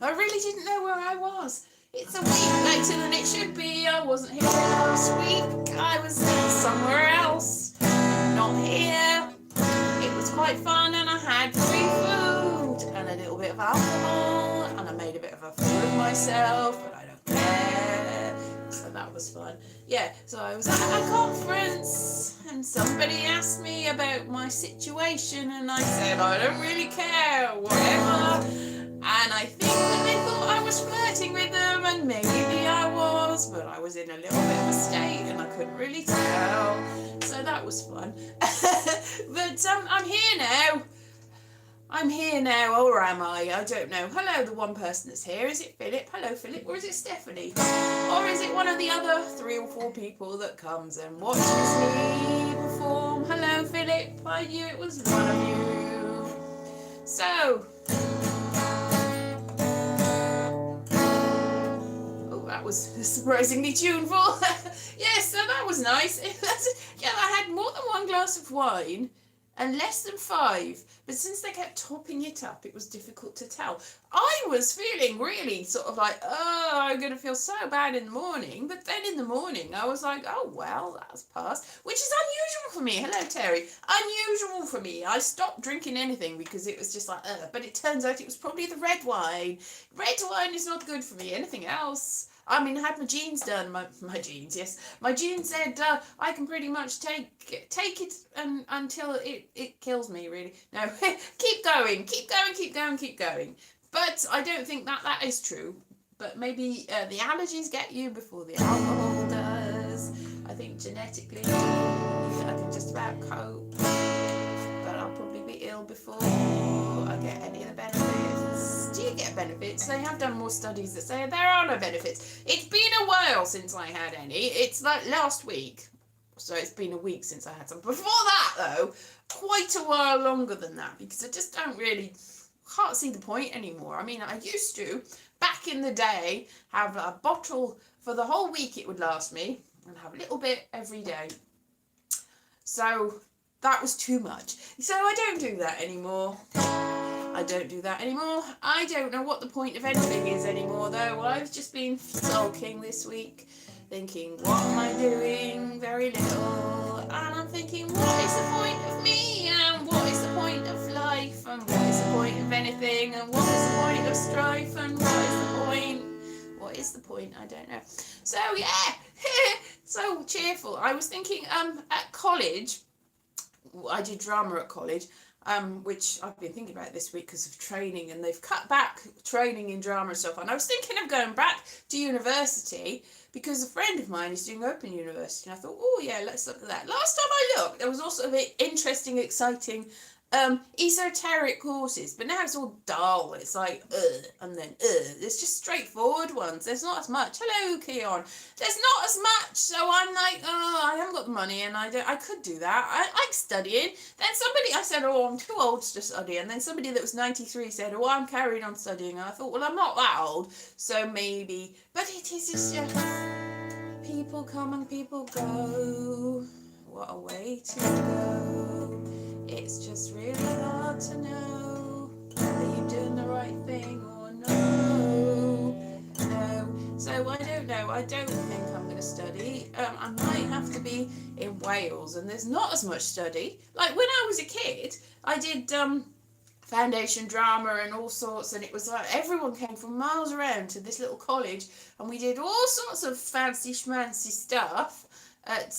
I really didn't know where I was. It's a week later than it should be. I wasn't here last week. I was somewhere else, not here. It was quite fun, and I had free food and a little bit of alcohol, and I made a bit of a fool of myself, but I don't care. So that was fun. Yeah, so I was at a conference, and somebody asked me about my situation, and I said, I don't really care, whatever. And I think that they thought I was flirting with them, and maybe I was, but I was in a little bit of a state, and I couldn't really tell. So that was fun. But I'm here now. I'm here now, or am I? I don't know. Hello, the one person that's here. Is it Philip? Hello, Philip. Or is it Stephanie? Or is it one of the other 3 or 4 people that comes and watches me perform? Hello, Philip. I knew it was one of you. So, that was surprisingly tuneful. Yes, so that was nice. Yeah, I had more than 1 glass of wine and less than 5, but since they kept topping it up, it was difficult to tell. I was feeling really sort of like, oh, I'm going to feel so bad in the morning, but then in the morning I was like, oh, well, that's passed, which is unusual for me. Hello, Terry. Unusual for me. I stopped drinking anything because it was just like, but it turns out it was probably the red wine. Red wine is not good for me. Anything else? I mean, I had my genes done. My genes, yes. My genes said I can pretty much take it until it kills me, really. No, keep going. But I don't think that is true. But maybe the allergies get you before the alcohol does. I think genetically I can just about cope. But I'll probably be ill before I get any of the benefits. Do you get benefits? They have done more studies that say there are no benefits. It's been a while since I had any. It's like last week. So it's been a week since I had some. Before that, though, quite a while longer than that, because I just can't see the point anymore. I mean, I used to, back in the day, have a bottle for the whole week it would last me, and have a little bit every day. So that was too much. So I don't do that anymore. I don't know what the point of anything is anymore, though. I've just been sulking this week, thinking, what am I doing? Very little. And I'm thinking, what is the point of me? And what is the point of life? And what is the point of anything? And what is the point of strife? And what is the point? What is the point? I don't know. So, yeah. So cheerful. I was thinking, at college, I did drama at college, which I've been thinking about this week because of training, and they've cut back training in drama and stuff. And I was thinking of going back to university because a friend of mine is doing Open University, and I thought, oh yeah, let's look at that. Last time I looked, there was also a bit interesting, exciting esoteric courses, but now it's all dull. It's like and then it's just straightforward ones. There's not as much. Hello, Keon. There's not as much, so I'm like, I haven't got the money, and I could do that. I like studying. Then I said, I'm too old to study, and then somebody that was 93 said, I'm carrying on studying, and I thought, well, I'm not that old, so maybe. But it is just people come and people go. What a way to go. It's just really hard to know whether you're doing the right thing or no. So I don't know. I don't think I'm going to study. I might have to be in Wales, and there's not as much study. Like when I was a kid, I did foundation drama and all sorts, and it was like everyone came from miles around to this little college, and we did all sorts of fancy schmancy stuff at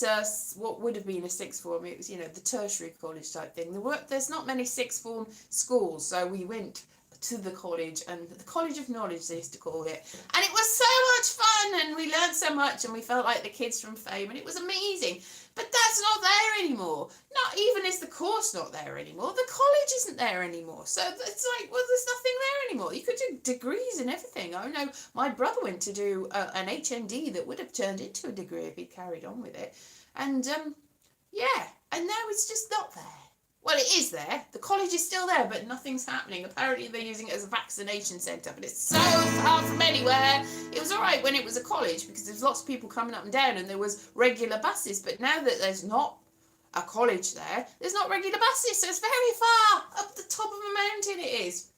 what would have been a sixth form. It was, the tertiary college type thing. There's not many sixth form schools, so we went to the college, and the College of Knowledge they used to call it, and it was so much fun, and we learned so much, and we felt like the kids from Fame, and it was amazing. But that's not there anymore. Not even is the course not there anymore. The college isn't there anymore. So it's like, well, there's nothing there anymore. You could do degrees and everything. I know my brother went to do an HND that would have turned into a degree if he'd carried on with it. And yeah, and now it's just not there. Well, it is there. The college is still there, but nothing's happening. Apparently, they're using it as a vaccination centre, but it's so far from anywhere. It was all right when it was a college because there's lots of people coming up and down, and there was regular buses. But now that there's not a college there, there's not regular buses, so it's very far up the top of a mountain. It is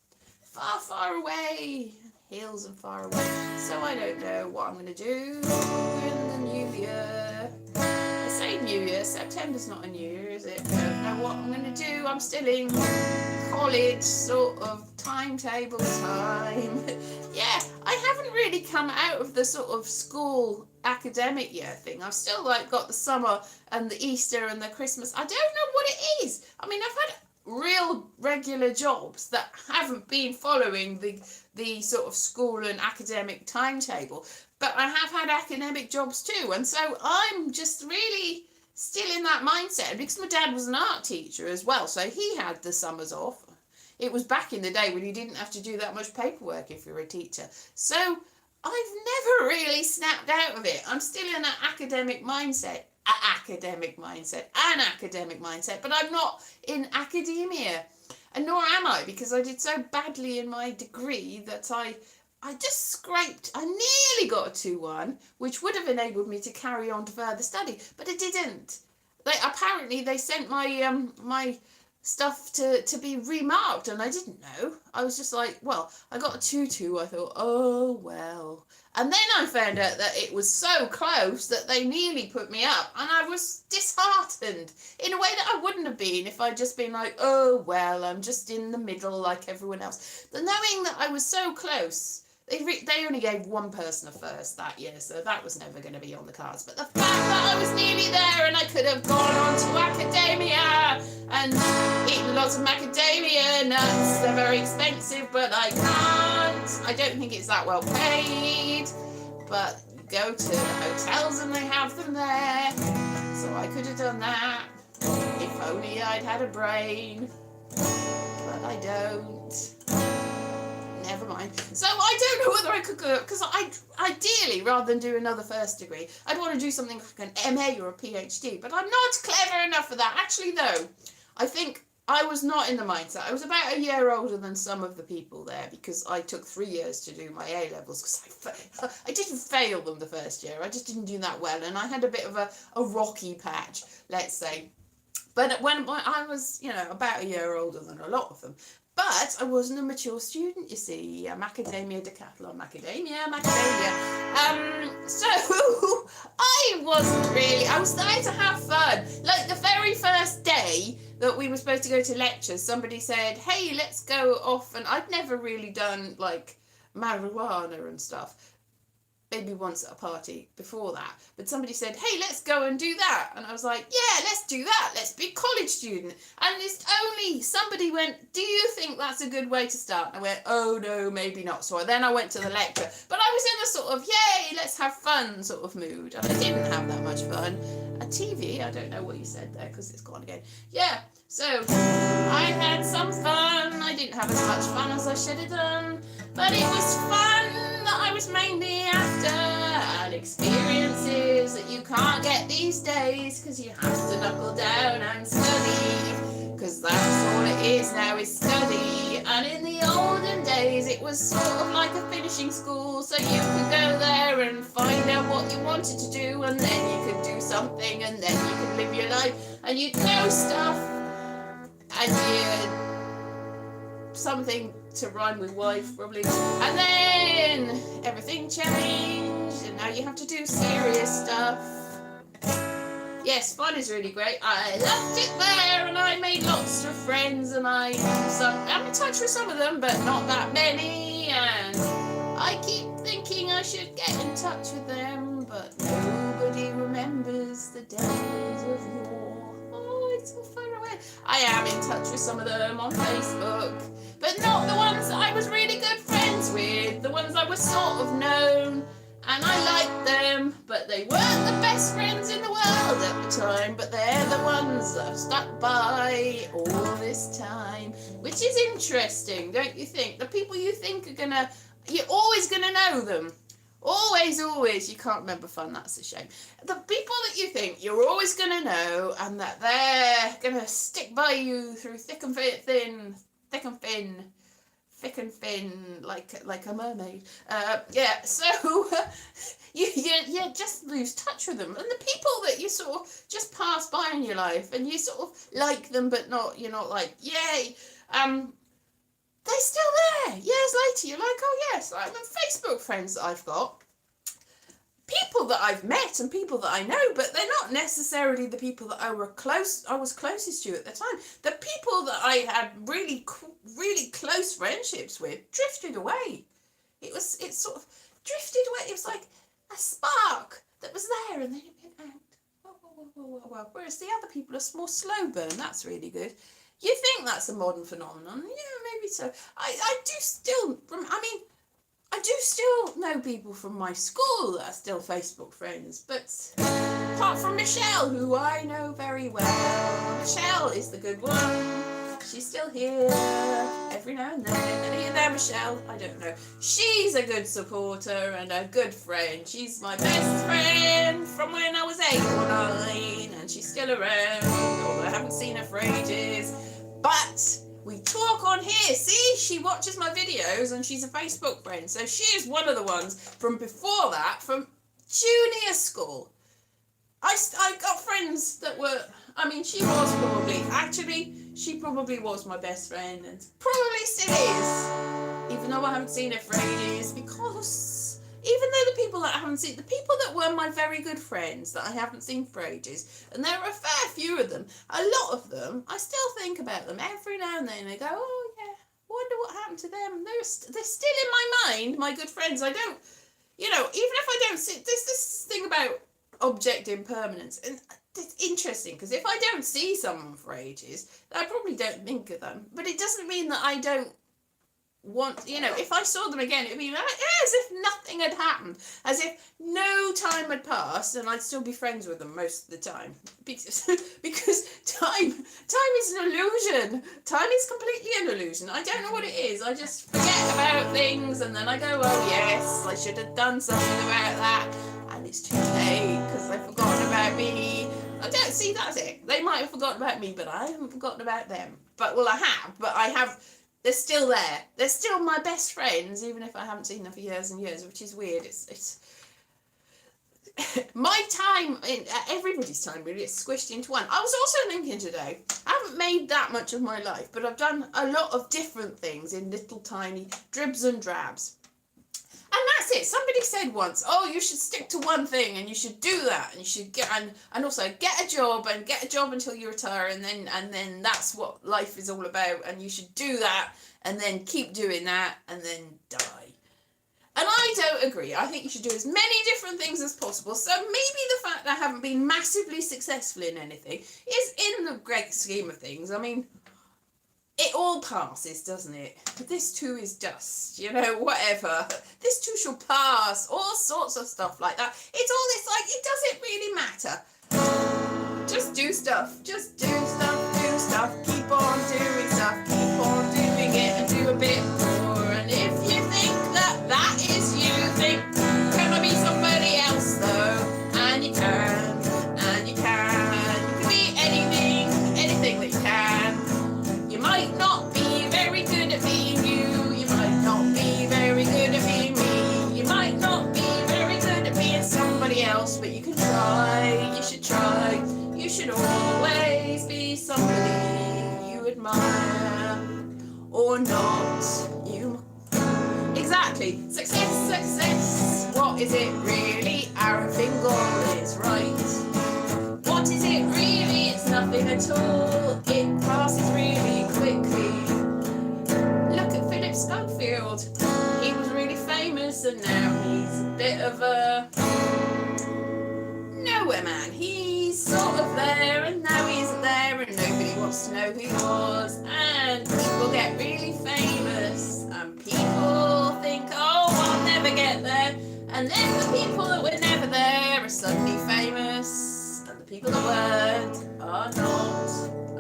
far, far away. hills and far away. So I don't know what I'm going to do in the new year. I say new year, September's not a new year, is it? I don't know what I'm going to do. I'm still in college sort of timetable time. Yeah, I haven't really come out of the sort of school academic year thing. I've still like got the summer and the Easter and the Christmas. I don't know what it is. I mean, I've had real regular jobs that haven't been following the sort of school and academic timetable, but I have had academic jobs too, and so I'm just really still in that mindset, because my dad was an art teacher as well, so he had the summers off. It was back in the day when you didn't have to do that much paperwork if you were a teacher. So I've never really snapped out of it. I'm still in an academic mindset, but I'm not in academia. And nor am I, because I did so badly in my degree that I just scraped. I nearly got a 2-1, which would have enabled me to carry on to further study, but it didn't. Apparently they sent my my stuff to be remarked, and I didn't know. I was just like, well, I got a 2-2. I thought, oh well. And then I found out that it was so close that they nearly put me up, and I was disheartened in a way that I wouldn't have been if I'd just been like, oh well, I'm just in the middle like everyone else. But knowing that I was so close, they only gave one person a first that year, so that was never going to be on the cards. But the fact that I was nearly there and I could have gone on to academia and eaten lots of macadamia nuts, they're very expensive, but I can't. I don't think it's that well paid, but you go to the hotels and they have them there, so I could have done that if only I'd had a brain, but I don't. Never mind. So I don't know whether I could go, because ideally, rather than do another first degree, I'd want to do something like an MA or a PhD, but I'm not clever enough for that. Actually, though, I think I was not in the mindset. I was about a year older than some of the people there, because I took 3 years to do my A-levels, because I didn't fail them the first year. I just didn't do that well, and I had a bit of a rocky patch, let's say. But when I was, about a year older than a lot of them, but I wasn't a mature student, you see. Macadamia decathlon, macadamia. So I wasn't really, I was there to have fun. Like the very first day that we were supposed to go to lectures, somebody said, hey, let's go off. And I'd never really done like marijuana and stuff. Maybe once at a party before that, but somebody said, hey, let's go and do that, and I was like, yeah, let's do that, let's be a college student. And it's only somebody went, do you think that's a good way to start? And I went, oh no, maybe not. So then I went to the lecture, but I was in a sort of yay, let's have fun sort of mood, and I didn't have that much fun. A TV, I don't know what you said there because it's gone again. Yeah, so I had some fun. I didn't have as much fun as I should have done, but it was fun that I was mainly after, and experiences that you can't get these days because you have to knuckle down and study, because that's all it is now, is study. And in the olden days it was sort of like a finishing school, so you could go there and find out what you wanted to do, and then you could do something, and then you could live your life, and you'd know stuff, and you'd something to rhyme with wife probably, and then everything changed and now you have to do serious stuff. Yes, fun is really great. I loved it there, and I made lots of friends, and I'm in touch with some of them, but not that many, and I keep thinking I should get in touch with them, but nobody remembers the days of yore. Oh, it's so far away. I am in touch with some of them on Facebook, but not the ones that I was really good friends with, the ones I was sort of known, and I liked them, but they weren't the best friends in the world at the time, but they're the ones that have stuck by all this time, which is interesting, don't you think? The people you think are gonna, you're always gonna know them. Always, you can't remember fun, that's a shame. The people that you think you're always gonna know, and that they're gonna stick by you through thick and thin, like a mermaid. So you just lose touch with them. And the people that you sort of just pass by in your life, and you sort of like them, but not, you're not like, yay. they're still there. Years later, you're like, oh yes, like the Facebook friends that I've got, people that I've met and people that I know, but they're not necessarily the people that I was closest to at the time. The people that I had really close friendships with drifted away. It sort of drifted away. It was like a spark that was there and then it went out. Whereas the other people are more slow burn. That's really good. You think that's a modern phenomenon? Yeah, maybe so. I do still know people from my school that are still Facebook friends, but apart from Michelle, who I know very well. Michelle is the good one. She's still here every now and then. Are you there, Michelle? I don't know. She's a good supporter and a good friend. She's my best friend from when I was 8 or 9, and she's still around, although I haven't seen her for ages. But we talk on here. See, she watches my videos and she's a Facebook friend. So she is one of the ones from before that, from junior school. I got friends that were, she probably was my best friend and probably still is, even though I haven't seen her for ages, because even though the people that I haven't seen, the people that were my very good friends that I haven't seen for ages, and there are a fair few of them, a lot of them, I still think about them every now and then. I go, oh yeah, wonder what happened to them. They're still in my mind, my good friends. I don't, even if I don't see, there's this thing about object impermanence, and it's interesting because if I don't see someone for ages, I probably don't think of them, but it doesn't mean that I don't want, if I saw them again, it'd be like as if nothing had happened, as if no time had passed, and I'd still be friends with them most of the time, because time is an illusion. Time is completely an illusion. I don't know what it is. I just forget about things, and then I go, oh yes, I should have done something about that, and it's too late because they've forgotten about me. I don't see, that's it. They might have forgotten about me, but I haven't forgotten about them. But I have. They're still there. They're still my best friends, even if I haven't seen them for years and years, which is weird. It's my time, everybody's time really, it's squished into one. I was also thinking today, I haven't made that much of my life, but I've done a lot of different things in little tiny dribs and drabs. And that's it. Somebody said once, oh, you should stick to one thing and you should do that, and you should get and also get a job until you retire, and then that's what life is all about, and you should do that and then keep doing that and then die. And I don't agree. I think you should do as many different things as possible. So maybe the fact that I haven't been massively successful in anything is, in the great scheme of things, it all passes, doesn't it? This too is dust, whatever. This too shall pass, all sorts of stuff like that. It's all this, it doesn't really matter. Just do stuff. Just do stuff. Keep on doing stuff. Keep on doing it and do a bit more. And if you think that is you, think, can I be somebody else though? And you can. You can be anything that you can. You might not be very good at being you. You might not be very good at being me. You might not be very good at being somebody else, but you can try. You should try. You should always be somebody you admire or not. Exactly. Success. What is it really? Our goal is right. What is it really? It's nothing at all. It passes really quickly. Look at Philip Schofield. He was really famous and now he's a bit of a nowhere man. He's sort of there and now he isn't there, and nobody wants to know who he was, and people get really famous and people think, oh, I'll never get there, and then the people that were never there are suddenly famous, and the people that weren't are not,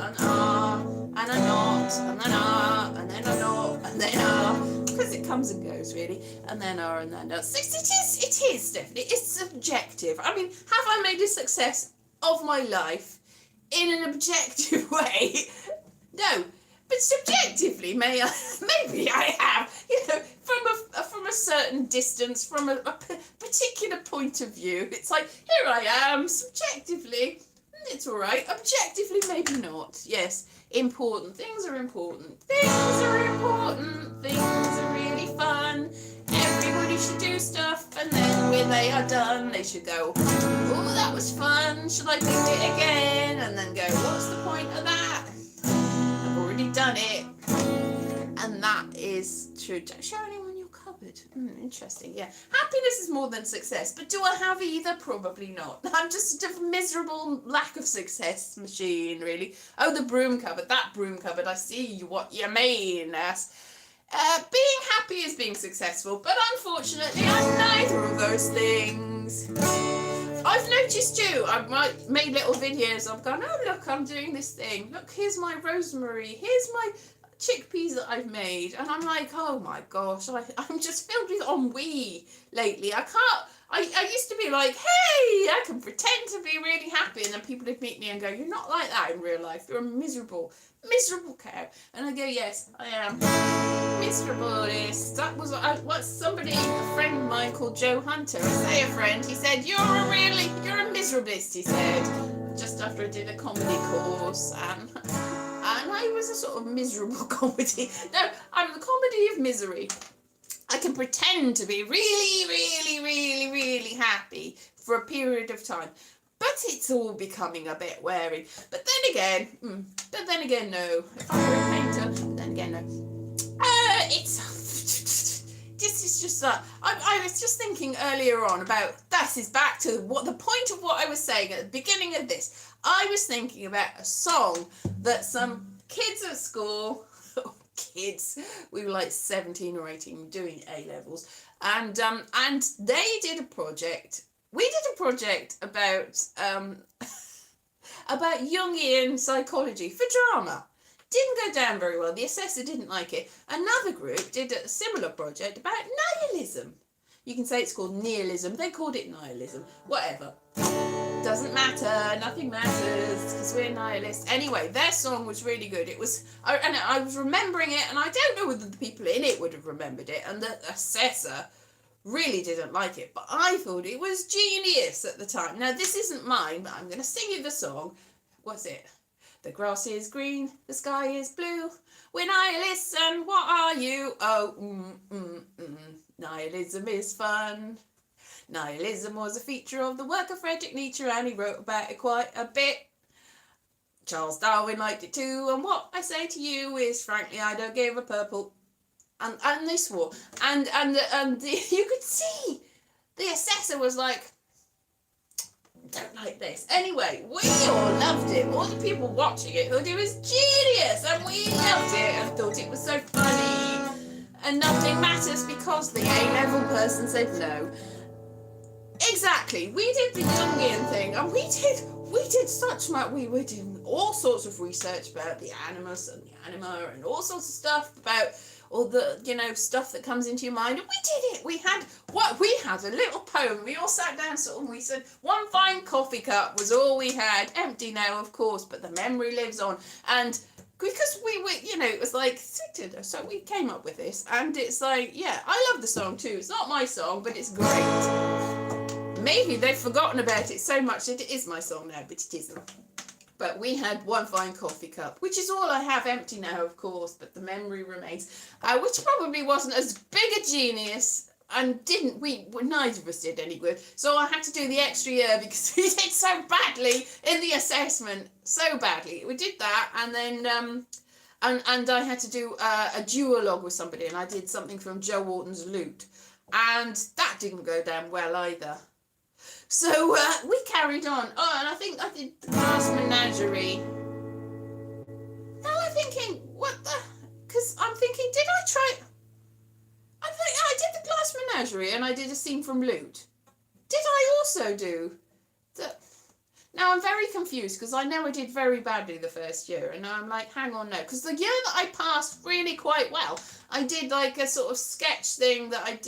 and are, and are not, and then are, and then are not, and then are, because it comes and goes really, and then are, and then are. So it is, Stephanie, it's subjective. Have I made a success of my life in an objective way? No, but subjectively, maybe I have, from a certain distance, from a particular point of view. It's like, here I am, subjectively, it's all right. Objectively, maybe not. Yes, important. Things are important. Things are important. Things are really fun. Everybody should do stuff, and then when they are done, they should go, oh, that was fun. Should I do it again? And then go, what's the point of that? I've already done it. And that is true. Don't show anyone your cupboard. Interesting, yeah. Happiness is more than success. But do I have either? Probably not. I'm just a miserable lack of success machine, really. Oh, the broom cupboard. That broom cupboard. I see what you mean. Being happy is being successful. But unfortunately, I'm neither of those things. I've noticed too, I've made little videos. I've gone, oh, look, I'm doing this thing. Look, here's my rosemary. Here's my chickpeas that I've made, and I'm like, oh my gosh, I'm just filled with ennui lately. I used to be like, hey, I can pretend to be really happy, and then people would meet me and go, you're not like that in real life, you're a miserable cow. And I go, yes, I am miserable. That was what somebody, a friend of mine called Joe Hunter, I say a friend, he said, you're a miserabilist, he said, just after I did a comedy course, and I was a sort of miserable comedy. No, I'm the comedy of misery. I can pretend to be really, really, really, really happy for a period of time. But it's all becoming a bit wearing. But then again, no. If I were a painter, then again, no. This is just that. I was just thinking earlier on about, this is back to what the point of what I was saying at the beginning of this. I was thinking about a song that some kids at school, we were like 17 or 18 doing A-levels, and they did a project. We did a project about Jungian psychology for drama. Didn't go down very well. The assessor didn't like it. Another group did a similar project about nihilism. You can say it's called nihilism. They called it nihilism. Whatever. Doesn't matter. Nothing matters because we're nihilists. Anyway, their song was really good. It was, and I was remembering it, and I don't know whether the people in it would have remembered it, and the assessor really didn't like it, but I thought it was genius at the time. Now, this isn't mine, but I'm going to sing you the song. What's it? The grass is green, the sky is blue. When I listen, what are you? Oh, nihilism is fun. Nihilism was a feature of the work of Friedrich Nietzsche, and he wrote about it quite a bit. Charles Darwin liked it too, and what I say to you is, frankly, I don't give a purple. And they swore, and you could see the assessor was like, don't like this. Anyway, we all loved it. All the people watching it thought it was genius, and we loved it and thought it was so funny. And nothing matters because the A-level person said no. Exactly. We did the Jungian thing, and we did such much. We were doing all sorts of research about the animus and the anima, and all sorts of stuff about all the, stuff that comes into your mind. And we did it. We had a little poem. We all sat down and we said, one fine coffee cup was all we had. Empty now, of course, but the memory lives on. And because we were, it was like, so we came up with this. And it's like, yeah, I love the song too. It's not my song, but it's great. Maybe they've forgotten about it so much that it is my song now, but it isn't. But we had one fine coffee cup, which is all I have, empty now, of course, but the memory remains, which probably wasn't as big a genius, and neither of us did any good. So I had to do the extra year because we did so badly in the assessment, so badly. We did that, and then and I had to do a duologue with somebody, and I did something from Joe Wharton's Lute, and that didn't go down well either. So we carried on. Oh, and I think I did the Glass Menagerie. Now I'm thinking, because I'm thinking, did I try? I think I did the Glass Menagerie, and I did a scene from Lute. Did I also do the? Now I'm very confused because I know I did very badly the first year, and now I'm like, hang on now, because the year that I passed really quite well, I did like a sort of sketch thing that I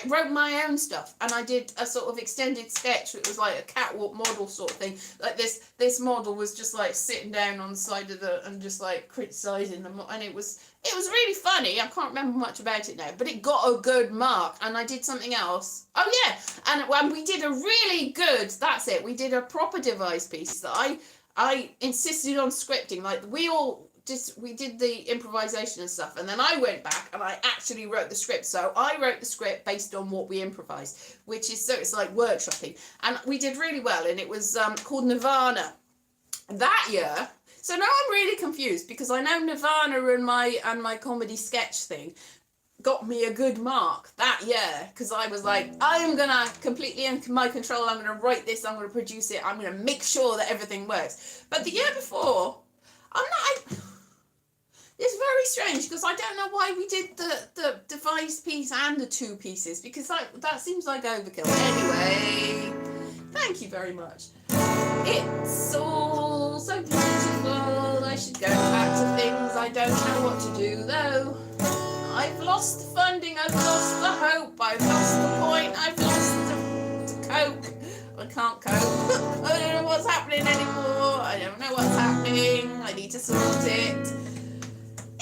wrote my own stuff, and I did a sort of extended sketch. It was like a catwalk model sort of thing. Like this model was just like sitting down on the side of and just like criticizing them, and it was really funny. I can't remember much about it now, but it got a good mark. And I did something else. Oh yeah, and when we did a really good, that's it. We did a proper device piece that I insisted on scripting. Like we did the improvisation and stuff, and then I went back and I actually wrote the script. So I wrote the script based on what we improvised, which is, so it's like workshopping, and we did really well. And it was called Nirvana that year. So now I'm really confused, because I know Nirvana and my comedy sketch thing got me a good mark that year, because I was like, I am gonna completely in my control. I'm gonna write this, I'm gonna produce it, I'm gonna make sure that everything works. But the year before, it's very strange, because I don't know why we did the device piece and the two pieces, because that seems like overkill. Anyway, thank you very much. It's all so beautiful. I should go back to things. I don't know what to do though. I've lost the funding, I've lost the hope, I've lost the point, I've lost to cope. I can't cope. I don't know what's happening anymore. I don't know what's happening. I need to sort it.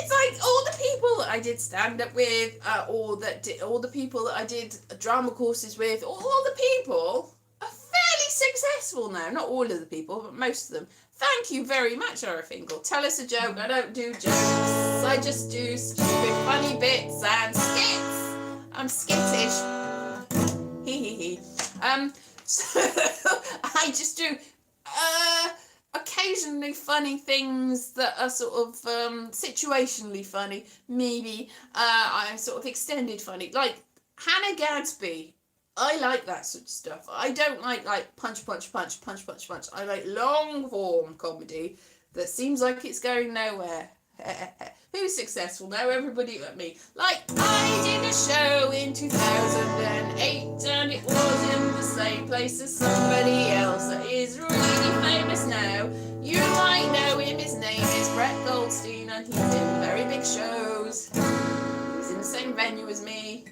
It's like all the people that I did stand up with, all the people that I did drama courses with, all the people are fairly successful now. Not all of the people, but most of them. Thank you very much, Ira Finkel. Tell us a joke. I don't do jokes. I just do stupid, funny bits and skits. I'm skittish. Hee. So I just do occasionally funny things that are sort of situationally funny. Maybe I'm sort of extended funny, like Hannah Gadsby. I like that sort of stuff. I don't like punch. I like long form comedy that seems like it's going nowhere. Who's successful now? Everybody but me. Like, I did a show in 2008 and it was in the same place as somebody else that is really famous now. You might know him. His name is Brett Goldstein, and he's in very big shows. He's in the same venue as me.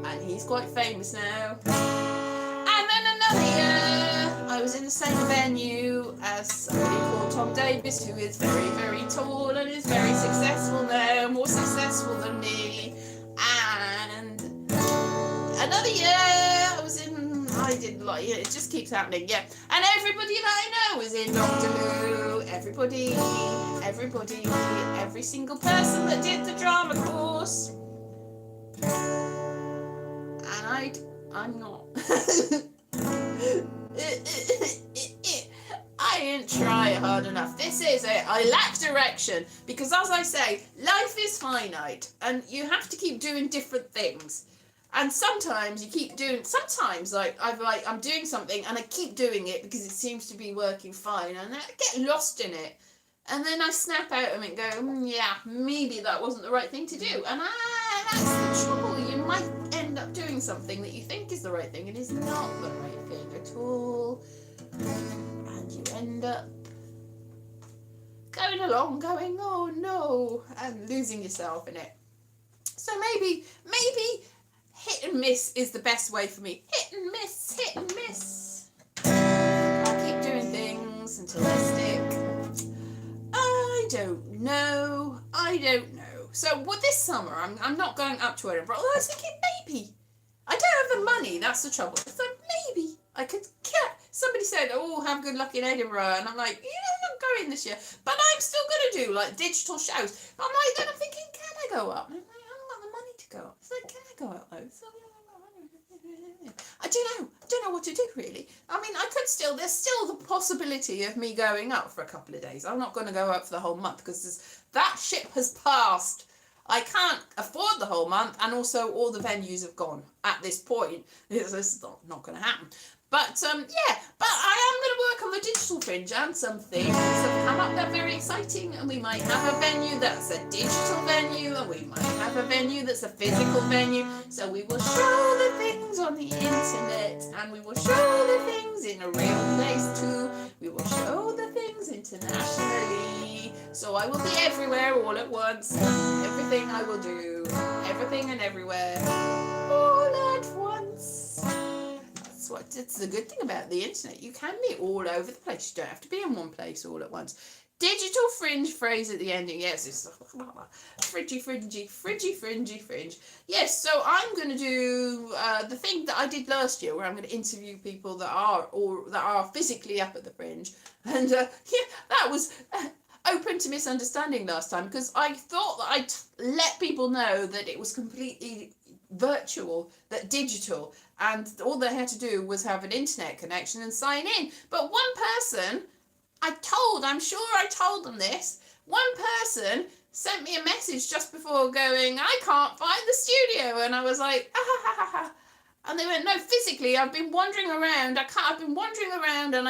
And he's quite famous now. And then another year, I was in the same venue as somebody called Tom Davis, who is very, very tall and is very successful now, more successful than me. And another year, it just keeps happening, yeah. And everybody that I know is in Doctor Who. Everybody, every single person that did the drama course. And I'm not. I didn't try hard enough. This is it. I lack direction, because, as I say, life is finite and you have to keep doing different things. And sometimes I'm doing something and I keep doing it because it seems to be working fine, and I get lost in it. And then I snap out of it and go, yeah, maybe that wasn't the right thing to do. And that's the trouble. You might end up doing something that you think is the right thing and is not the right thing at all. And you end up going along going, oh no, and losing yourself in it. So maybe hit and miss is the best way for me. Hit and miss. I'll keep doing things until they stick. I don't know. So this summer, I'm not going up to Edinburgh. Although I was thinking maybe. I don't have the money, that's the trouble. So maybe I could somebody said, oh, have good luck in Edinburgh. And I'm like, I'm not going this year. But I'm still going to do digital shows. Then I'm thinking, can I go up? And I'm like, I haven't got the money to go up. So can I go up though? So I don't know what to do really. There's still the possibility of me going up for a couple of days. I'm not going to go up for the whole month, because that ship has passed. I can't afford the whole month, and also all the venues have gone at this point. It's not going to happen. But but I am going to work on the digital fringe, and some things have come up that are very exciting, and we might have a venue that's a digital venue, and we might have a venue that's a physical venue. So we will show the things on the internet, and we will show the things in a real place too. We will show the things in internationally. So I will be everywhere all at once. Everything I will do, everything and everywhere, all at once. It's the good thing about the internet. You can be all over the place. You don't have to be in one place all at once. Digital fringe phrase at the ending. Yes, it's fringy. Yes, so I'm going to do the thing that I did last year, where I'm going to interview people that are physically up at the fringe, and that was open to misunderstanding last time, because I thought that I'd let people know that it was completely virtual, that digital, and all they had to do was have an internet connection and sign in. But one person, I'm sure I told them this, one person sent me a message just before going, I can't find the studio, and I was like, and they went, no, physically, I've been wandering around, and I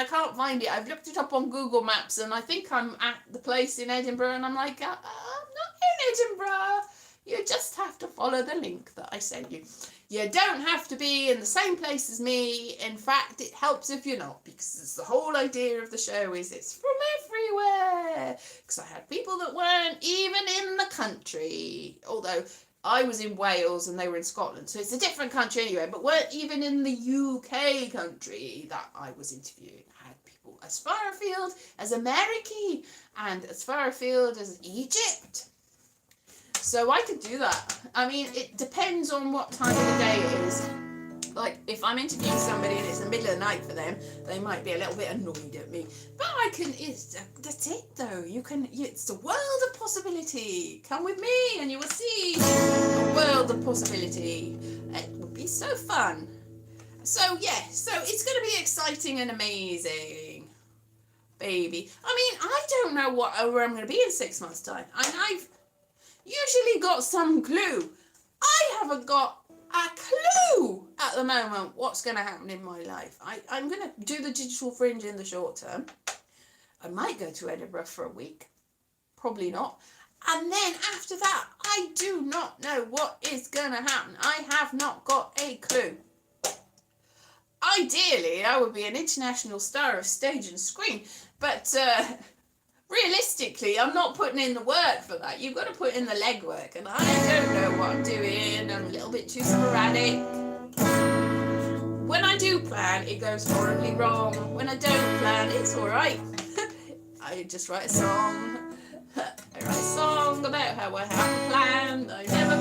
can't find it. I've looked it up on Google Maps, and I think I'm at the place in Edinburgh, and I'm like, I'm not in Edinburgh. You just have to follow the link that I sent you. You don't have to be in the same place as me. In fact, it helps if you're not, because it's the whole idea of the show is it's from everywhere. Because I had people that weren't even in the country, although I was in Wales and they were in Scotland, so it's a different country anyway, but weren't even in the UK country that I was interviewing. I had people as far afield as America and as far afield as Egypt. So I could do that. I mean, it depends on what time of the day it is. Like, if I'm interviewing somebody and it's the middle of the night for them, they might be a little bit annoyed at me. But that's it though. It's the world of possibility. Come with me and you will see the world of possibility. It would be so fun. So it's going to be exciting and amazing. Baby. I mean, I don't know where I'm going to be in 6 months' time. I've usually got some clue. I haven't got a clue at the moment what's going to happen in my life. I'm going to do the digital fringe in the short term. I might go to Edinburgh for a week. Probably not. And then after that, I do not know what is going to happen. I have not got a clue. Ideally, I would be an international star of stage and screen, but realistically, I'm not putting in the work for that. You've got to put in the legwork, and I don't know what I'm doing. I'm a little bit too sporadic. When I do plan, it goes horribly wrong. When I don't plan, it's all right. I just write a song. I write a song about how I have a plan. I never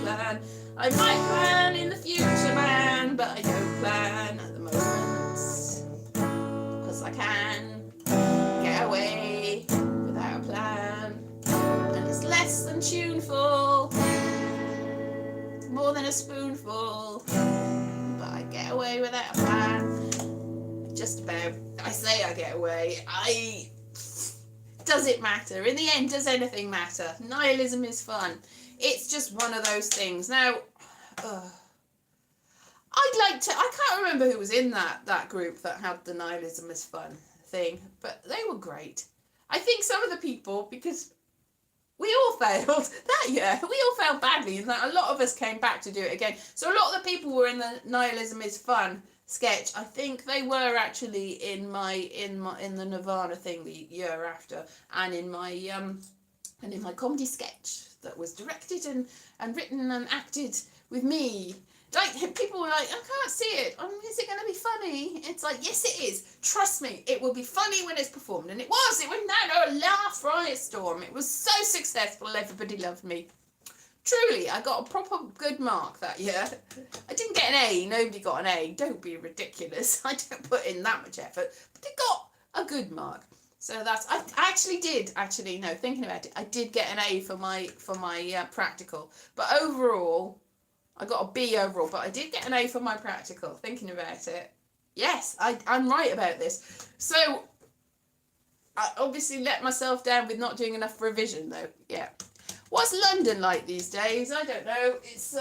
plan. I might plan in the future, man, but I don't plan at the moment. Because I can get away without a plan. And it's less than tuneful. More than a spoonful. But I get away without a plan. Just about. I say I get away. Does it matter? In the end, does anything matter? Nihilism is fun. It's just one of those things. Now, I can't remember who was in that group that had the nihilism is fun thing, but they were great. I think some of the people, because we all failed that year, we all failed badly, and that a lot of us came back to do it again. So a lot of the people were in the nihilism is fun sketch. I think they were actually in the Nirvana thing the year after, and in my comedy sketch that was directed and written and acted with me. Like, people were like, I can't see it. Is it going to be funny? It's like, yes, it is. Trust me, it will be funny when it's performed. And it was. It went down a laugh riot-storm. It was so successful. Everybody loved me. Truly, I got a proper good mark that year. I didn't get an A. Nobody got an A. Don't be ridiculous. I don't put in that much effort. But it got a good mark. So I thinking about it, I did get an A for my practical. But overall, I got a B overall. But I did get an A for my practical, thinking about it. Yes, I'm right about this. So, I obviously let myself down with not doing enough revision, though. Yeah. What's London like these days? I don't know. It's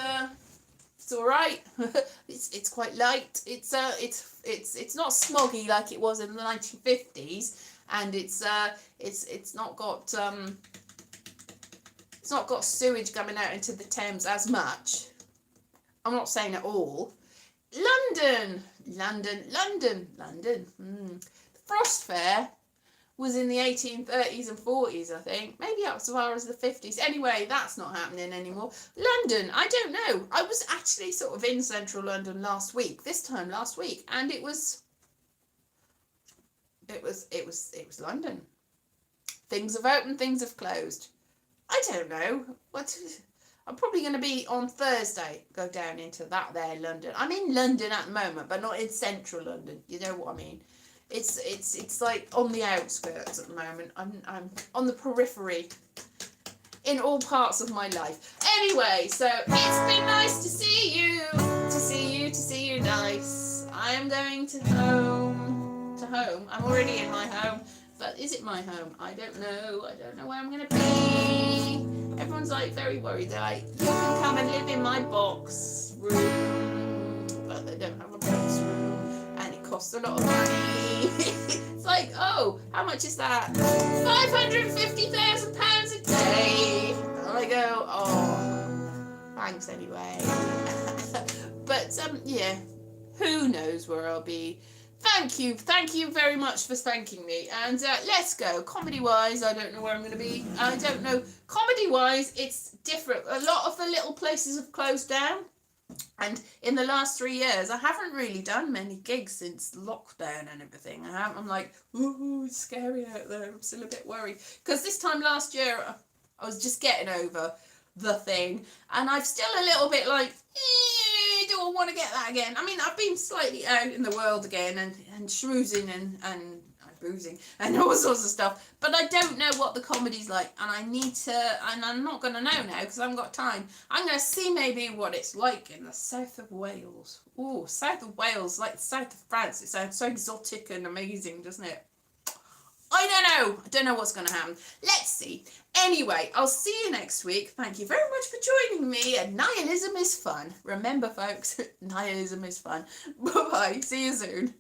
all right. it's quite light. It's not smoggy like it was in the 1950s, and it's not got sewage coming out into the Thames as much. I'm not saying at all. London. The Frost Fair was in the 1830s and 40s, I think. Maybe up as far as the 50s. Anyway, that's not happening anymore. London, I don't know. I was actually sort of in central London this time last week, and it was London. Things have opened, things have closed. I don't know. I'm probably going to be on Thursday, go down into that there London. I'm in London at the moment, but not in central London. You know what I mean? It's like on the outskirts at the moment. I'm on the periphery in all parts of my life. Anyway, so it's been nice to see you. Nice. I am going to home. I'm already in my home. But is it my home? I don't know. I don't know where I'm going to be. Everyone's like very worried. They're like, you can come and live in my box room. But they don't have a box room. And it costs a lot of money. It's like, oh, how much is that? £550,000 a day. And I go, oh, thanks anyway. But, yeah, who knows where I'll be. Thank you very much for thanking me. And let's go. Comedy-wise, I don't know where I'm going to be. I don't know. Comedy-wise, it's different. A lot of the little places have closed down. And in the last 3 years, I haven't really done many gigs since lockdown and everything. I'm like, ooh, it's scary out there. I'm still a bit worried. Because this time last year, I was just getting over the thing. And I'm still a little bit like, do I want to get that again? I mean, I've been slightly out in the world again and schmoozing and boozing and all sorts of stuff. But I don't know what the comedy's like. And I need to, and I'm not going to know now because I haven't got time. I'm going to see maybe what it's like in the south of Wales. Oh, south of Wales, like the south of France. It sounds so exotic and amazing, doesn't it? I don't know what's going to happen. Let's see. Anyway, I'll see you next week. Thank you very much for joining me. And nihilism is fun. Remember, folks, nihilism is fun. Bye-bye. See you soon.